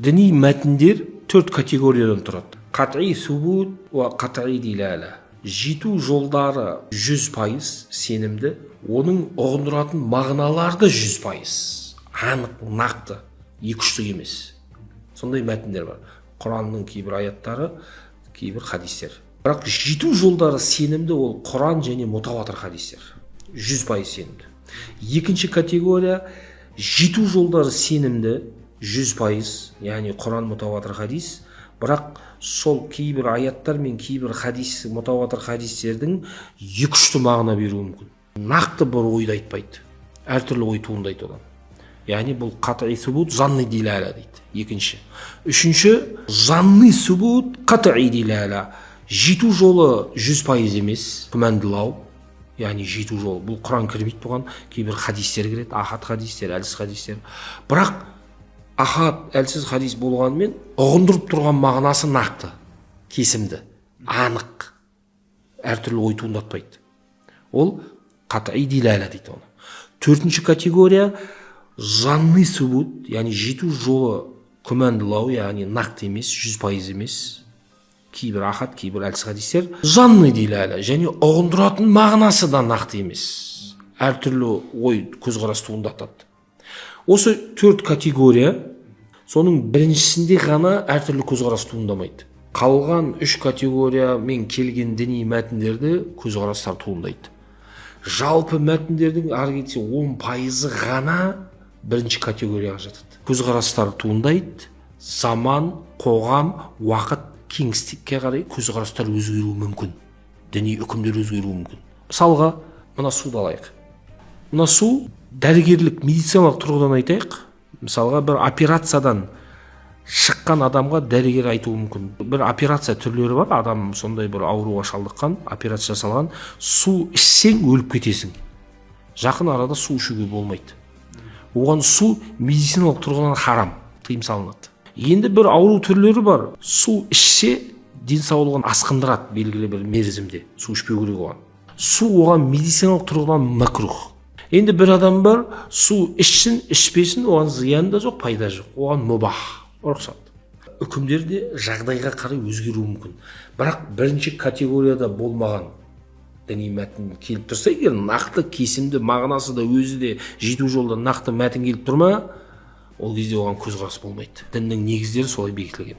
Dini мәтіндер 4 категориядан тұрады. Қат'i субут ва қат'i дилала. Жету жолдары 100% сенімді, оның ұғындыратын мағыналарды 100% анық, нақты, екіштік емес. Сондай мәтіндер бар. Құранның кейбір аяттары, кейбір хадистер. Бірақ жету жолдары сенімді, ол Құран және мутаватир хадистер. 100% сенімді. Екінші категория жету жолдары сенімді, 100%, яғни Құран, мутаватир хадис. Бірақ сол кейбір аяттар мен кейбір хадис, мутаватир хадистердің екі-үшті мағына беруі мүмкін. Нақты бір ойды айтпайды. Әртүрлі ой туындайды одан. Яғни бұл қат'i субут занни дилала дейді. Екінші. Үшінші, занни субут қат'i дилала. Жету жолы 100% емес, күмәнділау. Яғни жету жолы. Бұл Құран кірмейді бұған, кейбір хадистер кіреді, ахад хадистер, әлсіз хадистер. Бірақ ахад, әлсіз хадис болғанымен ұғындырып тұрған мағынасы нақты, кесімді, анық, әртүрлі ой туындатпайды. Ол қат'i дилала дейді оны. Төртінші категория занни субут, яғни жету жолы күмәнділау, яғни нақты емес, 100% емес. Кейбір ахад, кейбір әлсіз хадистер занни дилала, және ұғындыратын мағынасы да нақты емес. Әртүрлі ой, көзқарас туындатады. Осы 4 категория, соның біріншісінде ғана әртүрлі көзқарас туындамайды. Қалған 3 категория мен келген діни мәтіндерді көзқарастар туындайды. Жалпы мәтіндердің ары кетсе 10% ғана бірінші категорияға жатады. Көзқарастар туындайды, заман, қоғам, уақыт, кеңістікке қарай көзқарастар өзгеруі мүмкін. Діни үкімдер өзгеруі мүмкін. Мысалға, мына суды алайық. Мына су дәрігерлік, медициналық тұрғыдан айтайық. Мысалға, бір операциядан шыққан адамға дәрігер айтуы мүмкін. Бір операция түрлері бар, адам сондай бір ауруға шалдыққан, операция жасалған, су ішсең өліп кетесің. Жақын арада су ішуге болмайды. Оған су медициналық тұрғыдан харам, тыйым салынады. Енді бір ауру түрлері бар. Су ішсе денсаулығын асқындырады белгілі бір мерзімде. Су ішпеу керек оған. Су оған медициналық тұрғыдан макрух. Енді бір адам бар, су ішсін, ішпесін, оған зиян да жоқ, пайда жоқ. Оған мубах, рұқсат. Үкімдер де жағдайға қарай өзгеруі мүмкін. Бірақ бірінші категорияда болмаған діни мәтін келіп тұрса, егер нақты кесімді, мағынасы да өзі де жету жолда нақты мәтін келіп тұрма, ол кезде оған көзқарас болмайды. Діннің негіздері солай бекітілген.